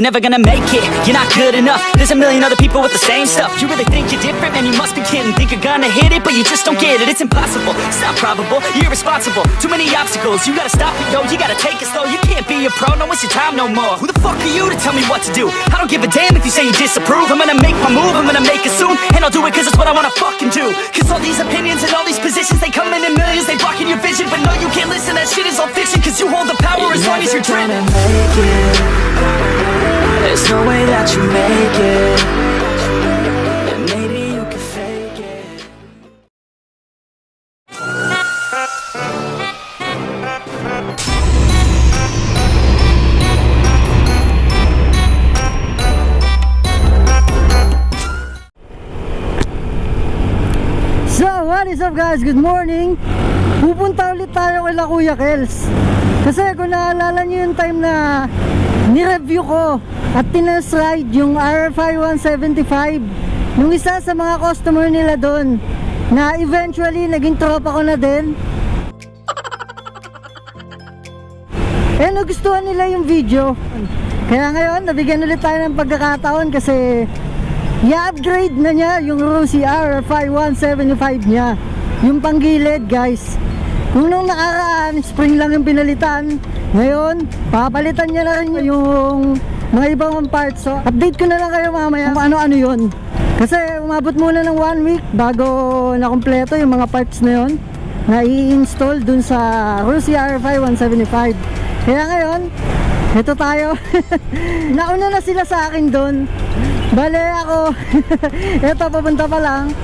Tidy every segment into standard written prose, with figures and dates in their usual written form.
You're never gonna make it, you're not good enough. There's a million other people with the same stuff. You really think you're different? Man, you must be kidding. Think you're gonna hit it, but you just don't get it. It's impossible, it's not probable, you're irresponsible. Too many obstacles, you gotta stop it, yo. You gotta take it slow, you can't be a pro. No waste your time no more. Who the fuck are you to tell me what to do? I don't give a damn if you say you disapprove. I'm gonna make my move, I'm gonna make it soon. And I'll do it cause it's what I wanna fucking do. Cause all these opinions and all these positions, they come in millions, they blocking your vision. But no, you can't listen, that shit is all fiction. Cause you hold the power as long as you're dreaming. There's no way that you make it, and maybe you can fake it. So, what is up guys? Good morning! Pupunta ulit tayo kay Kuya Kels. Kasi kung naalala nyo yung time na ni-review ko at tinest ride yung RFI 175 nung isa sa mga customer nila doon, na eventually naging tropa ko na din. Eh, nagustuhan nila yung video. Kaya ngayon, nabigyan ulit tayo ng pagkakataon kasi i-upgrade na niya yung RUSI RFI 175 niya. Yung panggilid guys. Kung nung nakaraan, spring lang yung pinalitan, ngayon, papalitan niya na rin yung mga ibang parts. So, update ko na lang kayo mamaya kung ano-ano yun. Kasi umabot muna ng 1 week bago nakumpleto yung mga parts na yun na i-install dun sa RUSI RFI 175. Kaya ngayon, ito tayo. Nauna na sila sa akin dun. Bale ako, ito papunta pa lang.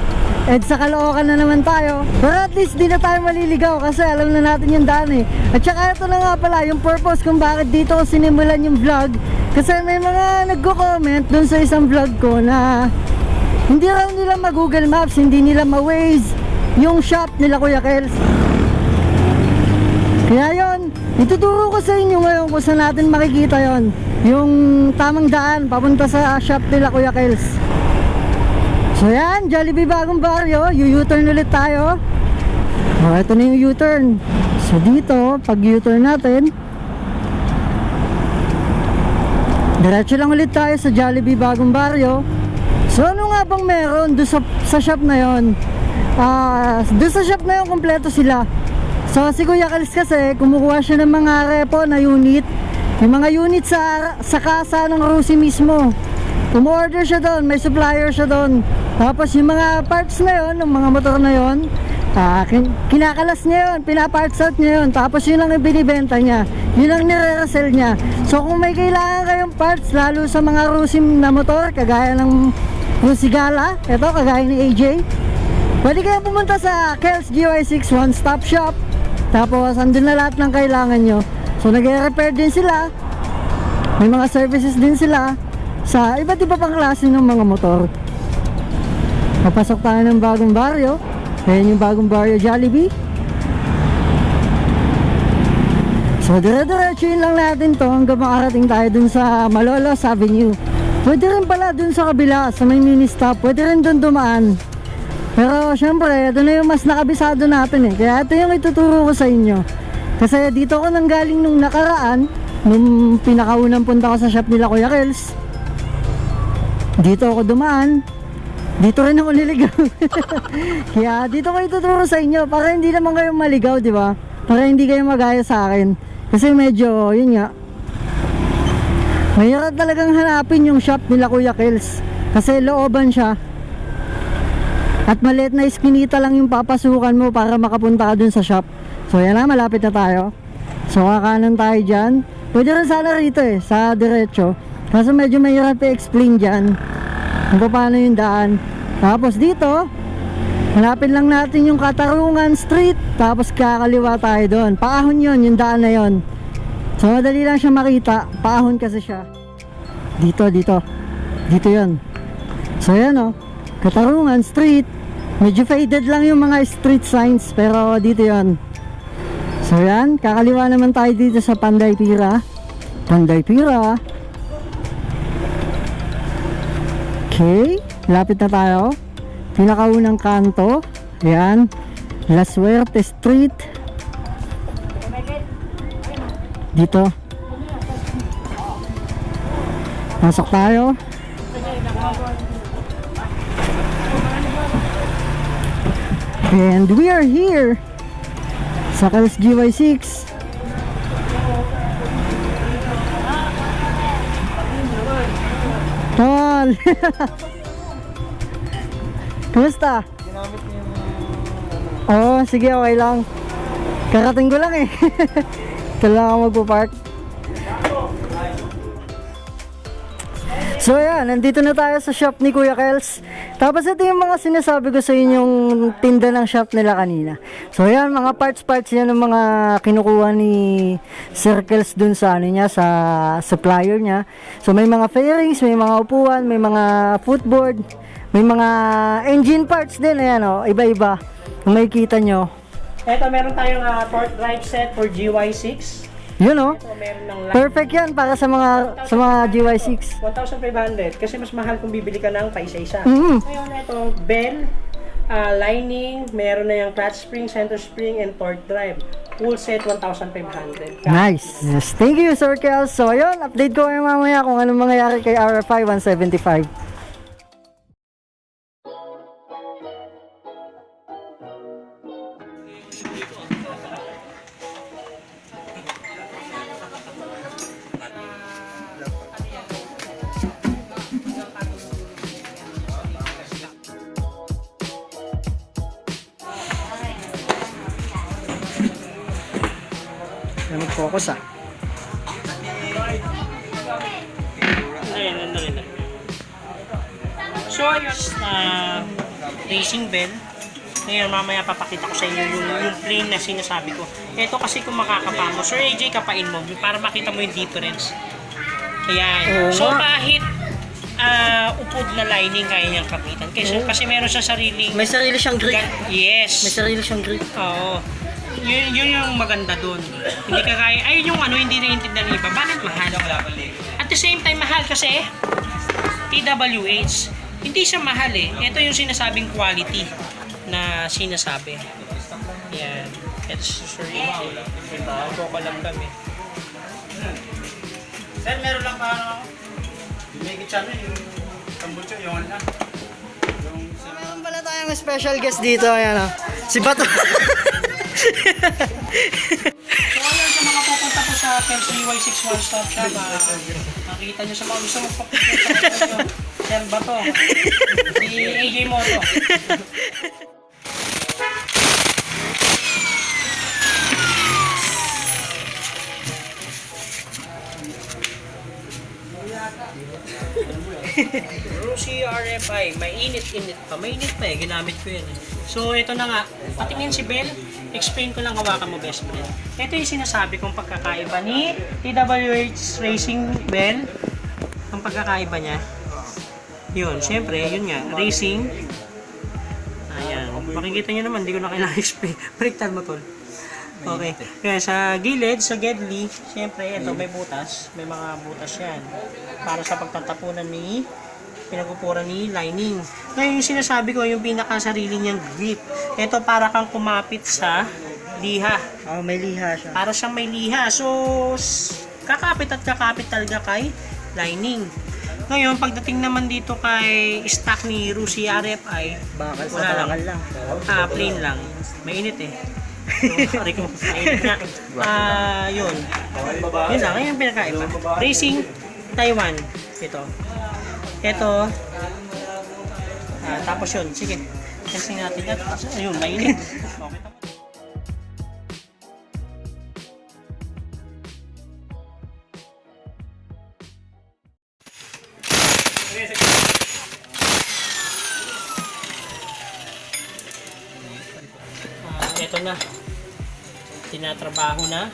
At sa Caloocan na naman tayo. Pero at least di na tayo maliligaw kasi alam na natin yung daan eh. At saka ito na nga pala yung purpose kung bakit dito ko sinimulan yung vlog. Kasi may mga nagko-comment dun sa isang vlog ko na hindi raw nila ma-Google Maps, hindi nila ma-Waze yung shop nila Kuya Kels. Kaya yun, ituturo ko sa inyo ngayon kung saan natin makikita yon, yung tamang daan papunta sa shop nila Kuya Kels. So yan, Jollibee Bagong Baryo, U-turn ulit tayo. Ito na yung U-turn. So dito, pag U-turn natin, diretso lang ulit tayo sa Jollibee Bagong Baryo. So ano nga bang meron doon sa shop na yon? Doon sa shop na yon, kompleto sila. So si Kuya Kels kasi, kumukuha siya ng mga repo na unit. Yung mga unit sa kasa ng RUSI mismo. Umorder siya doon, may supplier siya doon. Tapos yung mga parts na yon, ng mga motor na yon, kinakalas niya yon, pinaparts out niya yon. Tapos yun lang yung binibenta niya, yun lang nire-resell niya. So kung may kailangan kayong parts, lalo sa mga RUSI na motor, kagaya ng RUSI Gala, ito kagaya ni AJ, pwede kayo pumunta sa Kels GY6 One Stop Shop. Tapos andun na lahat ng kailangan nyo. So nag-repair din sila, may mga services din sila sa iba't iba pang klase ng mga motor. Papasok tayo ng Bagong Baryo. Ayan yung Bagong Baryo Jollibee. So dire-diretsuin lang natin to hanggang makarating tayo dun sa Malolos Avenue. Pwede rin pala dun sa kabila, sa may mini stop, pwede rin dun dumaan. Pero syempre, ito na yung mas nakabisado natin eh. Kaya ito yung ituturo ko sa inyo. Kasi dito ko nanggaling nung nakaraan, nung pinakaunang punta ko sa shop nila Kuya Kels. Dito ako dumaan. Dito rin ako niligaw. Kaya dito ko ituturo sa inyo para hindi naman kayo maligaw, di ba? Para hindi kayo magaya sa akin. Kasi medyo, yun nga, mahirap talagang hanapin yung shop nila Kuya Kels. Kasi looban siya. At maliit na iskinita lang yung papasukan mo para makapunta ka dun sa shop. So yan na, malapit na tayo. So kakanan tayo dyan. Pwede rin sana rito eh, sa diretso. Kaso medyo mahirap i-explain dyan kung paano yung daan. Tapos dito, hanapin lang natin yung Katarungan Street. Tapos kakaliwa tayo doon. Paahon yun, yung daan na yun. So madali lang siya makita. Paahon kasi siya. Dito yun. So yan o, Katarungan Street. Medyo faded lang yung mga street signs, pero dito yun. So yan, kakaliwa naman tayo dito sa Panday Pira. Okay, lapit na tayo. Pinakaunang kanto. Ayan, La Suerte Street. Dito. Pasok tayo. And we are here sa GY6. Tol! Kumusta? Ginamit niya yung Oo, sige, okay lang. Karating ko lang eh. Ito lang ako magpo-park. So ayan, nandito na tayo sa shop ni Kuya Kels. Tapos ito yung mga sinasabi ko sa inyong tinda ng shop nila kanina. So ayan, mga parts yan ng mga kinukuha ni Sir Kels dun sa ano niya, sa supplier niya. So may mga fairings, may mga upuan, may mga footboard, may mga engine parts din. Ayan o, iba-iba. Kung makikita nyo. Ito, meron tayong torque drive set for GY6. Yun o. Ito, meron ng Perfect yan para sa mga GY6. 1,500 kasi mas mahal kung bibili ka ng paisa-isa. Mm. Ngayon, ito, bell, lining, meron na yung clutch spring, center spring, and torque drive. Full set, 1,500. Nice. Yes. Thank you, Sir Kels. So ayun, update ko kayo mamaya kung anong mangyayari kay RFI 175. Mag-focus ah. Ayun. So, ayun, racing bell. Ngayon, mamaya papakita ko sa inyo yung plane na sinasabi ko. Ito kasi kung makakapa mo. Sir AJ, kapain mo para makita mo yung difference. Ayan. So, kahit upod na lining kaya niyang kapitan. Kasi meron siya sariling... May sarili siyang grip. Yes. May sarili siyang grip. Oo. Yun yung maganda doon. Hindi ka kaya, ayun yung hindi naiintindihan ng iba. Bakit mahal? At the same time, mahal kasi TWH. Hindi siya mahal eh. Ito yung sinasabing quality na sinasabi. Yan. It's sorry. Ako ko lang kami. Sir, meron lang ka may kitchen yung tambucho, yung ano. Meron pala tayong special guest dito. Ayan o. Si Bato. So ayun, sa mga pupunta po sa GY6 One Stop Shop, makita nyo sa mga gusto magpapunta sa inyo. Sir Bato, si AJ Moto. RUSI RFI, mainit-init pa. Mainit pa eh, ginamit ko yan eh. So ito na nga, patingin si Bell, explain ko lang, hawakan mo best friend. Ito yung sinasabi kong pagkakaiba ni TWH Racing Bell. Ang pagkakaiba niya, yun, syempre, yun nga, racing. Ayan, makikita nyo naman, hindi ko na kailangan explain. Baliktad mo tol. Okay, kaya sa gilid, sa gedli, syempre, ito may butas. May mga butas yan. Para sa pagtatapunan ni pinagupuran ni lining. Ngayon yung sinasabi ko, yung pinakasarili niyang grip. Ito para kang kumapit sa liha. Oh, may liha siya. Para siyang may liha. So, kakapit at kakapit talaga kay lining. Ngayon, pagdating naman dito kay stock ni RUSI RFI, Bakal wala sa lang. bakal lang. Plain lang. Mainit eh. So, aray ko. Mainit nga. Yun. Yun lang. Ngayon yung pinakaiba. Racing Taiwan. Ito. Tapos yun. Sige. Testing natin yan. Ayun, mainit. Okay. Ito na. Tinatrabaho na.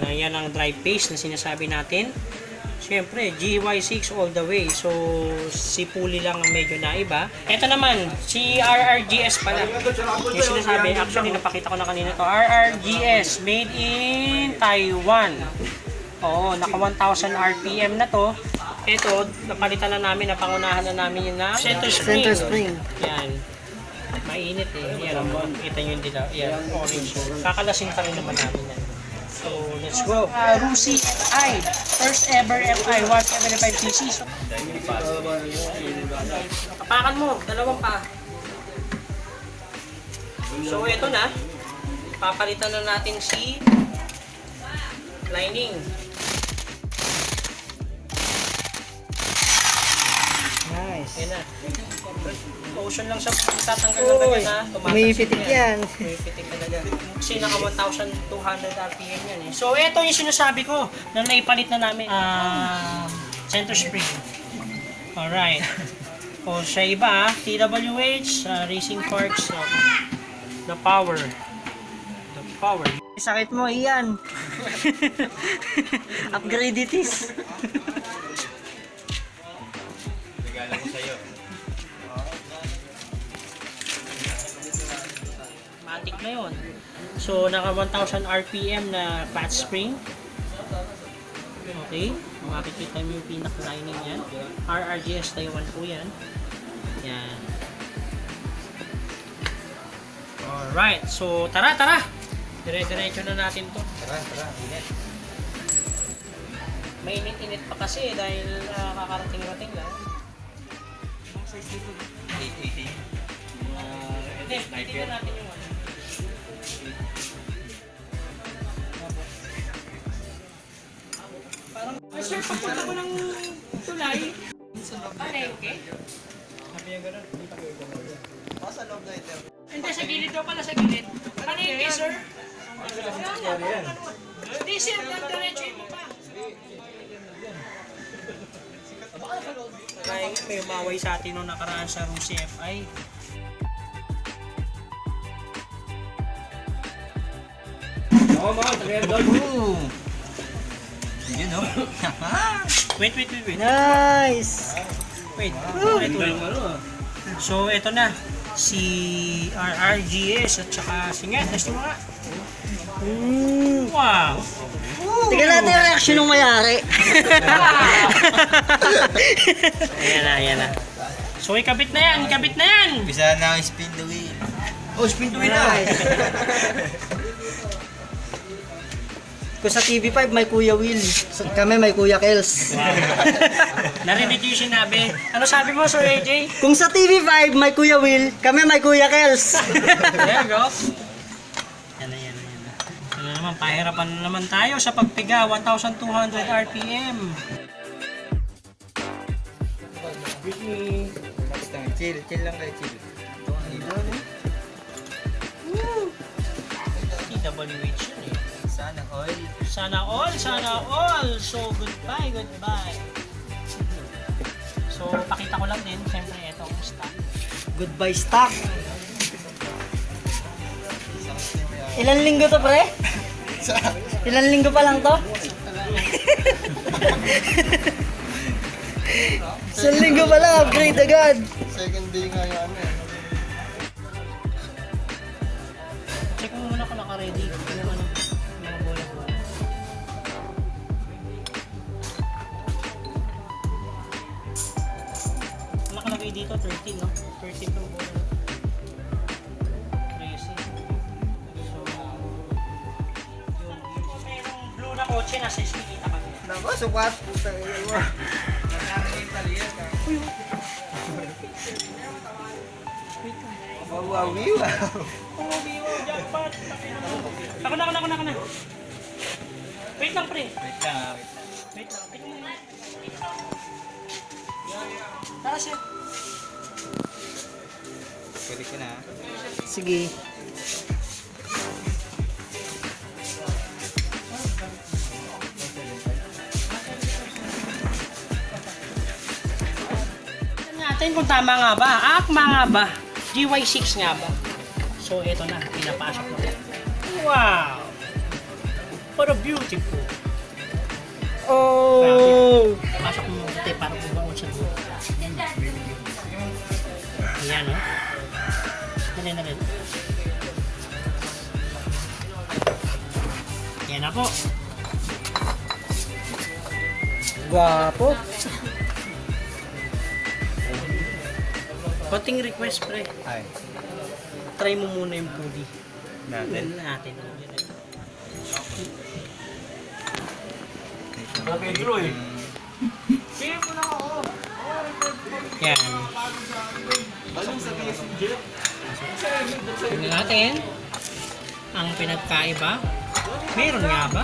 Ayan ang drive pace na sinasabi natin. Siyempre, GY6 all the way. So, si Puli lang ang medyo naiba. Ito naman, si RRGS pala. Yung sinasabi, actually, napakita ko na kanina to. RRGS, made in Taiwan. Oo, naka 1,000 RPM na to. Ito, napalitan na namin, napangunahan na namin yun na center spring. Center spring. Yan. Mainit eh. Yan, kita nyo yung dilaw. Yan, orange. Kakalasin pa rin naman namin yan. So, let's go. RUSI RFI. First ever FI, 175cc. So, kapakan mo, dalawang pa. So, ito na. Papalitan na natin si lining. Nice. Yan na. Motion lang siya tatanggal ng ganyan na. Umipitik yan. Umipitik talaga. Kasi naka 1,200 RPM yan eh. So ito yung sinasabi ko na naipalit na namin. Center spring. Alright. O sa iba, TWH, Racing Parks, the power. The power. Sakit mo, Ian. Upgrade it is. Regalo ko sa'yo. Matic na yun. So, naka 1,000 RPM na clutch spring. Okay. Makikita mo yung pinaka-lining yan. RRGS Taiwan po yan. Yan. Alright. So, tara! Dire-diretso na natin to. Tara, init. Mainit-init pa kasi dahil kakarating-rating lang. Hindi, titignan natin yung ano. Parang, sir, pagpunta mo ng tulay. Palengke? Sabi niya gano'n. Sa loob na ito. Hindi, sa gilid daw pala, sa gilid. Palengke, sir. Hindi, sir, diretso mo pa. May umaway sa atin nung nakaraan sa RUSI RFI. Yun o. Wait. Nice. Wait. So, ito na. Si RRGS at saka si nga. Testing mo nga. Wow. Tingnan natin yung reaction ng mayari. Ayan na. So, ikabit na yan. Bisa na ang spin the wheel. Oh, spin the wheel na. Nice. Kung sa TV5 may Kuya Will, kami may Kuya Kels. Narinig yung sinabi. Ano sabi mo, Sir AJ? Kung sa TV5 may Kuya Will, kami may Kuya Kels. There you go. Yan na. Ano naman, pahirapan na naman tayo sa pagpiga, 1,200 RPM. Chill lang kayo, chill. TWH yun eh. Sana all. Sana all. So, goodbye. So, pakita ko lang din, siyempre, itong stock. Goodbye stock. Ilan linggo to, pre? Ilan linggo pa lang to? Isang linggo pa lang, upgrade agad. Second day nga yan eh. Check mo muna kung naka-ready yung ano, mga bola-bola. Nakalagay dito 13, no? 13 yung bola. Crazy. So, yung blue na kotse nasa iskikita kami. Nako, sukat. Puta mo. Wow. Biwo, jackpot. Ako na. Wait lang, pre. Wait lang. Tingnan mo. Tara, sir. Pwede ka na. Sige. Natin kung tama nga ba, akma nga ba, GY6 nga ba. So ito na, pinapasok na. Wow! What a beautiful. Oh! Pasok mo dito para bumaon sa dulo. Ayan o. Dali. Yan na po. Gwapo. Konting request, pre. Ay. Try mo muna yung pulley. Natin. Natin. Pedro eh. Yan. Tingnan natin ang pinagkaiba. Meron nga ba?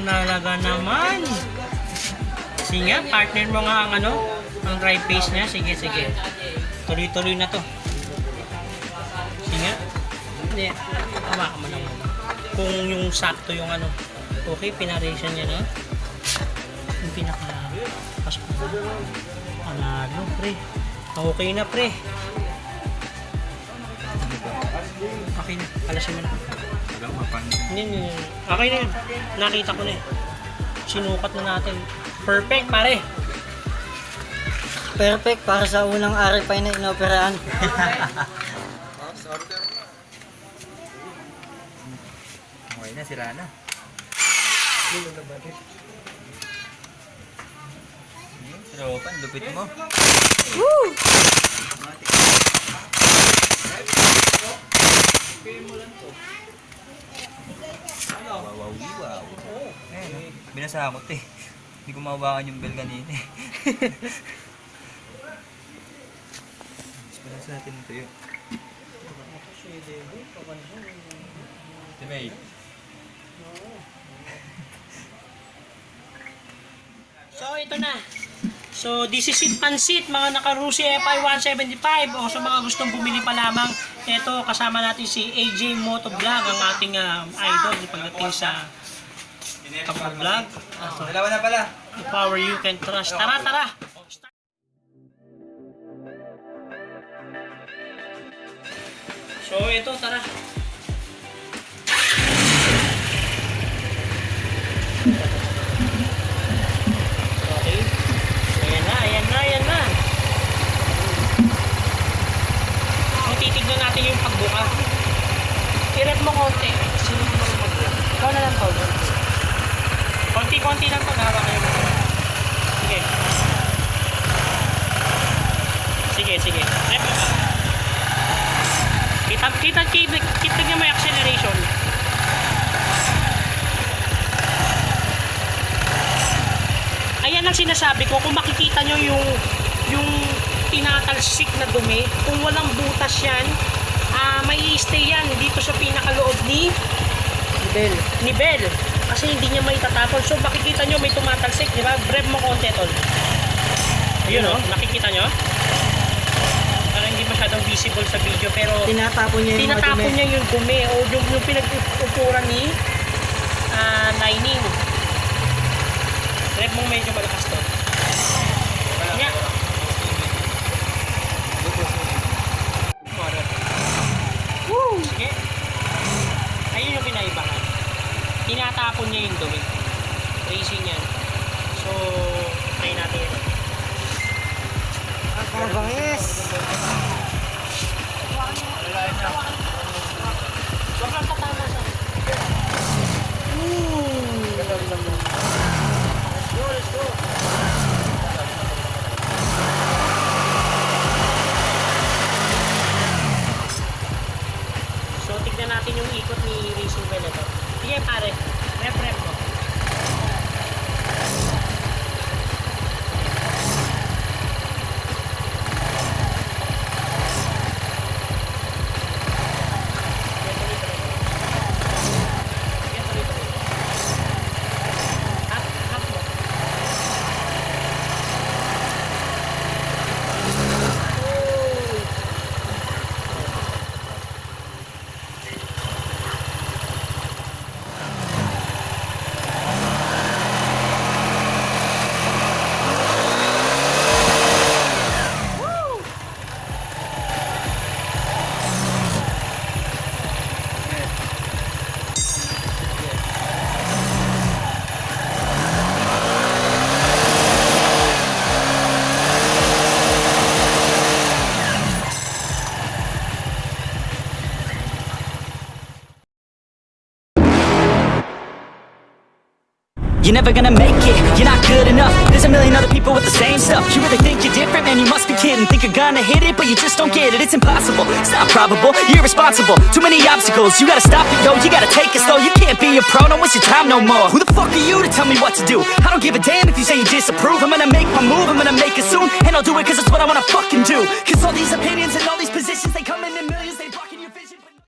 Nalaga naman. Sige nga, partner mo nga ang ano, ang dry paste niya. Sige, sige. Tuloy-tuloy na to. Sige nga. Hindi, hawakan mo naman. Kung yung sakto yung ano. Okay, pinaration niya na. Yung pinaka-pasok na. Panalo, pre. Okay na, pre. Okay na, alasin mo na. Hindi. Okay na yun. Nakita ko na eh. Sinukat na natin. Perfect, pare. Perfect para sa unang RFI na inoperahan. Okay na, sira na. Tropan, lupit mo. Wow. Ayun, binasakot eh. Hindi ko mahawakan yung bell kanina eh. Mas natin ito yun. Sabay. So, ito na. So, this is it pansit, mga naka-RUSI RFI 175. O sa mga gustong bumili pa lamang, ito, kasama natin si AJ Motovlog, ang ating idol pagdating sa pag-vlog. Dalawa na pala. The power you can trust. Tara! So, ito, tara. Okay. Ayan na. So, titignan natin yung pagbuka. I-rep mo konti. Sino mo mag-vlog? Ikaw na lang to. Konti-konti lang to. Nahawa kayo mo. Sige. Rep mo. Kita niya may acceleration. Ayan ang sinasabi ko, kung makikita nyo yung tinatalsik na dumi, kung walang butas yan, may i-stay yan dito sa pinakaloob ni Bell. Kasi hindi niya may tatapon. So makikita nyo may tumatalsik, di ba? Rev mo konti tol. Ayun o, nakikita nyo? Parang hindi masyadong visible sa video, pero Tinatapon niya yung dumi o yung pinag-upuran ni lining. Rev mong medyo malakas to. Yeah. Woo! Sige. Ayun yung pinaibahan. Tinatapon niya yung dumi. Racing yan. So, try natin yun. Bangis! Huwag lang tatama sa Let's go. So, tignan natin yung ikot ni Racing Bell ito. Sige pare, rep mo. You're never gonna make it, you're not good enough. There's a million other people with the same stuff. You really think you're different, man, you must be kidding. Think you're gonna hit it, but you just don't get it. It's impossible, it's not probable, you're irresponsible. Too many obstacles, you gotta stop it, yo. You gotta take it slow, you can't be a pro, don't waste your time no more. Who the fuck are you to tell me what to do? I don't give a damn if you say you disapprove. I'm gonna make my move, I'm gonna make it soon. And I'll do it cause it's what I wanna fucking do. Cause all these opinions and all these positions, they come